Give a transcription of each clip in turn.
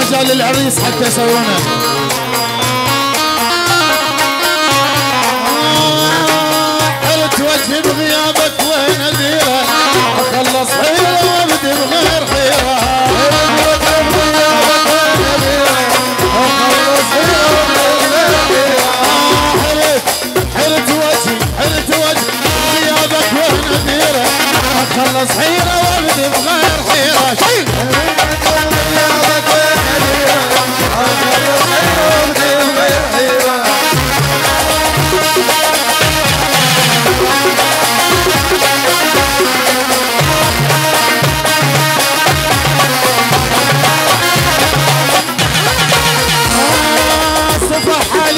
مجال للعريس حتى يسوونه. حلت وجهي بغيابك وين اديره، اخلص حيره وابدي بغير حيره. حلت وجهي بغيابك وين اديره، اخلص حيره وابدي بغير حيره. شيل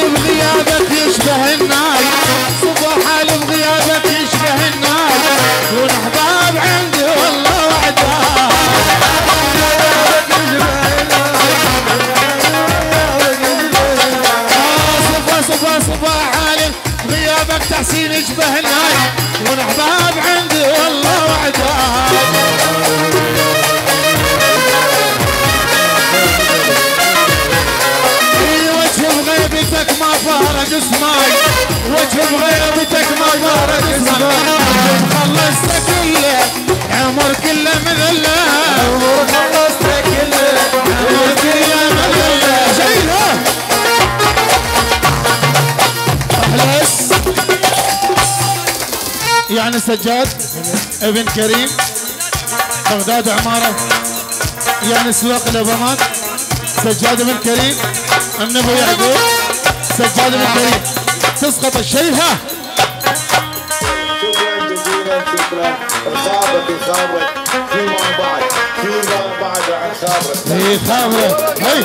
بغيابك يشبه النار، صبح حالي بغيابك يشبه النار، كون احباب عندي والله وعدها. صبح حالي بغيابك تحسين يشبه النار، كون احباب عندي والله وعدها. بغيبتك ما فارق اسماي، وجه بغيبتك ما فارق اسماي. خلصت كله عمر كله من الله، عمر خلصت كله عمر كله من الله. شيلها احلس يعني سجاد ابن كريم بغداد عماره، يعني سواق الابامات سجاد ابن كريم النبو يعقوب سجاد بن كريم. تسقط الشيلها. شكرا جزيلا شكرا. الخابر فيما بعد عن خابرك. اي خابره هي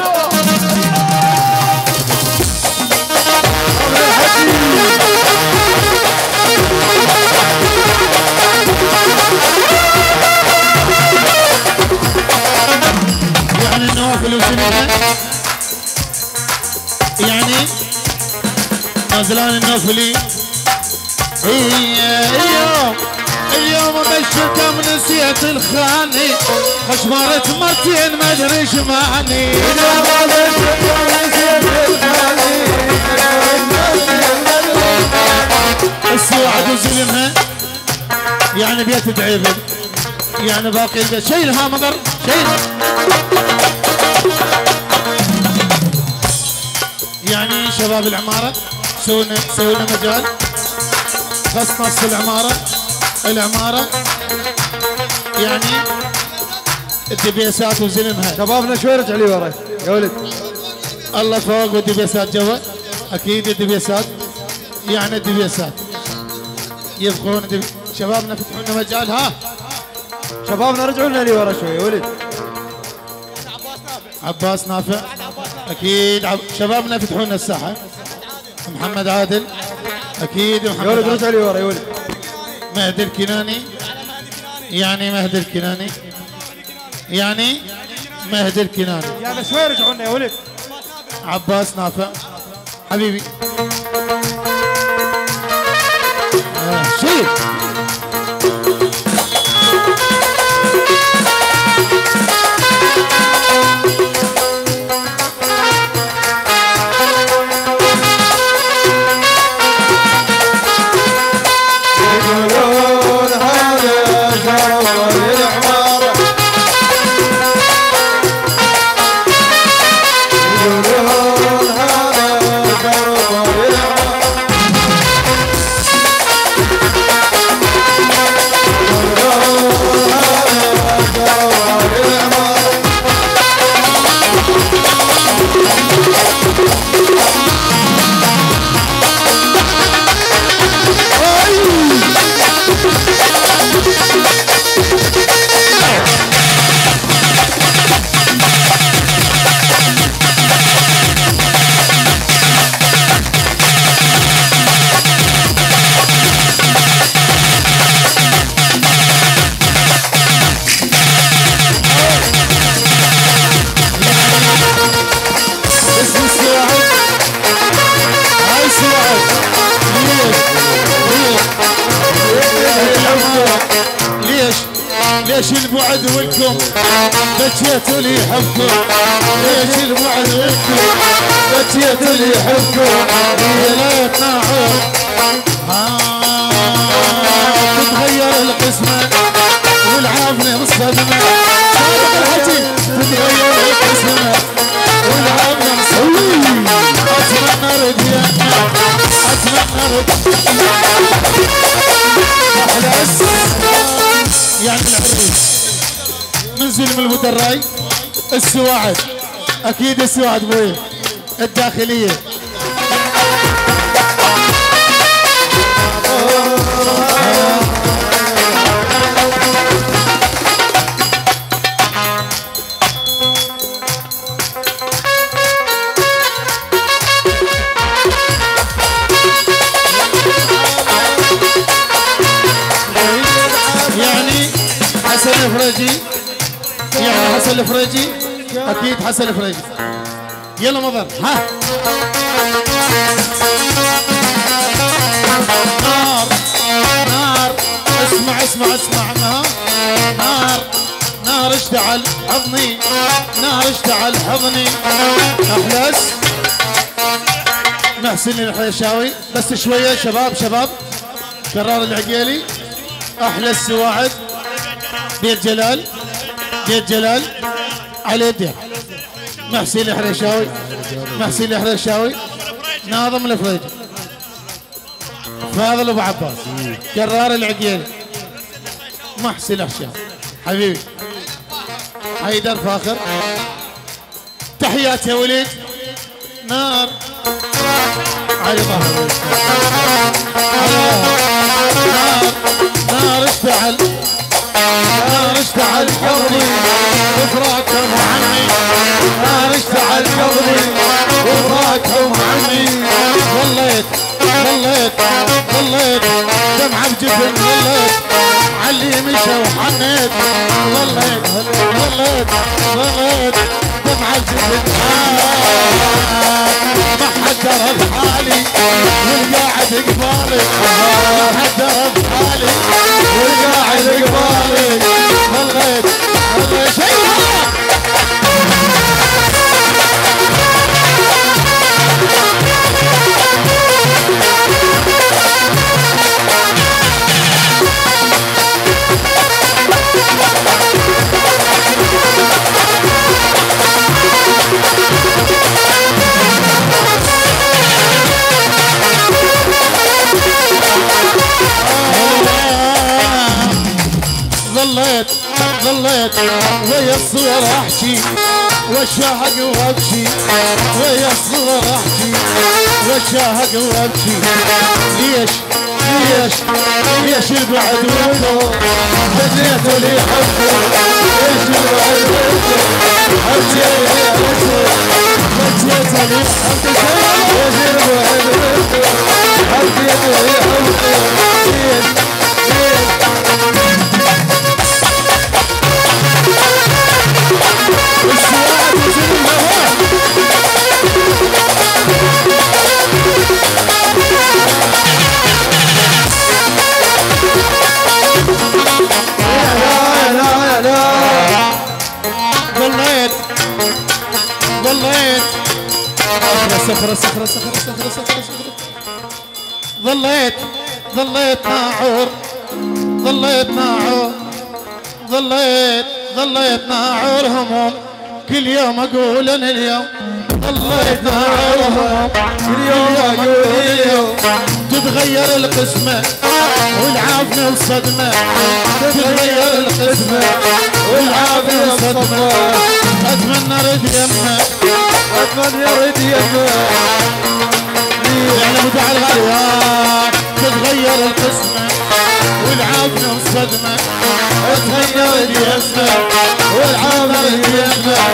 يعني النوافل وسنينها، يعني نازلان النوفلي. اليوم ابشركم نسيت الخاني، خشمرت مرتين ما ادري ايش معني. اليوم ابشركم نسيت الخاني، السوعد وزلمها يعني بيت تعبد، يعني باقي البيت. شيلها مطر شيلها، يعني شباب العمارة سوينا مجال خاص نص العمارة يعني الدبيسات وزلمها. شبابنا شوي رجع لي ورا يا ولد. الله فوق والدبيسات جوا، اكيد الدبيسات يعني الدبيسات يبقون شبابنا فتحوا لنا مجال. ها شبابنا رجعوا لنا لي ورا شوي يا ولد. عباس نافع اكيد شبابنا فتحوا لنا الساحه. محمد عادل اكيد محمد يا ولد رجع لي ورا يا ولد. مهدي الكناني يعني مهدي الكناني يعني شوي رجعوا لنا يا ولد. عباس نافع حبيبي. شيل ليش البعد ولكم بكيتوا لي حبكم ليش البعد ولكم بكيتوا لي حبكم يا ليت ناعور تتغير القسمة والعافية بالصدمة صادق الحكي تتغير القسمة والعافية بالصدمة أتمنى ردينا أتمنى ردينا أحلى يعني العريس منزل من المدراي السواعد اكيد السواعد بوي الداخليه حسن الفريجي يعني حسن الفريجي اكيد حسن الفريجي يلا مضر ها نار نار اسمع اسمع اسمع نار نار اشتعل حضني نار اشتعل حضني احلس محسن الحيشاوي بس شويه شباب شباب كرار العقيلي احلى السواعد بيت جلال بيت جلال على يده محسن الحريشاوي محسن الحريشاوي ناظم الفريجي فاضل ابو عباس كرار العقيلي محسن الحشام حبيبي حيدر فاخر تحيات يا وليد نار علي ظهر نار نار اشتعل نار اشتعل حضني وفراقهم عني نار اشتعل حضني وفراقهم عني ظليت ظليت ظليت دمعة بجبن ظليت علي مشى وحنيت ظليت ظليت ظليت دمعة بجبن ما حد درب حالي والقاعد قبالي ما حد درب حالي والقاعد قبالي ظليت ظليت شيء ظليت ظليت ويا الصور احكي واشاهق وابكي ويا الصور احكي واشاهق وابكي ليش ليش ليش البعد وانتو بديتوا لي حبكم ليش البعد وانتو بديتوا لي حبكم بديتوا لي حبكم ليش البعد وانتو بديتوا لي حبكم ليش ليش السواعد وزن الهواء ظليت ظليت صخرة صخرة صخرة صخرة صخرة ظليت ظليت ناعور ظليت ناعور ظليت ظليت ناعور هموم كل يوم اقول انا اليوم ظليت ناعور هموم كل يوم اقول اليوم تتغير القسمة والعافية والصدمة تتغير القسمة والعافية والصدمة اتمنى رد يمه اتمنى رد يمه يعني ابو تعال غالي تتغير القسمة والعافية والصدمة اتمنى رد يمه والعافية والصدمة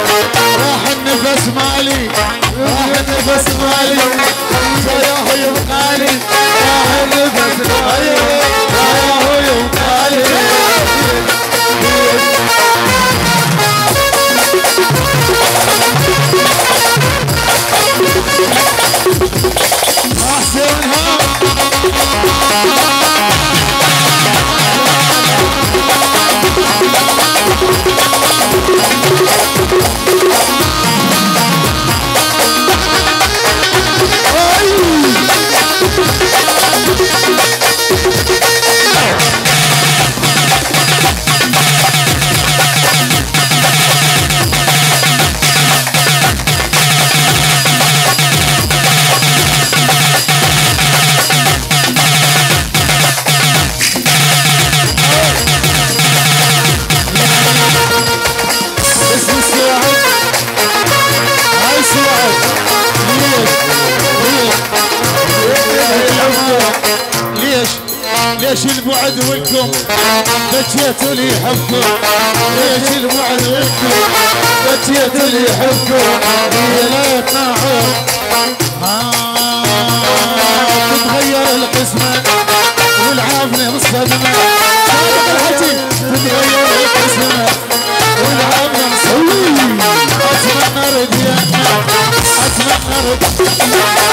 راح النفس مالي راح النفس مالي يا يبقالي راح النفس مالي يا يبقالي احسنها بكيت اللي يحبكم ليش البعد منكم بكيت اللي يحبكم يا ليت ناعم تتغير القسمة والعافني بالصدمة تتغير القسمة والعافني بالصدمة أتمنى ردينا أتمنى ردينا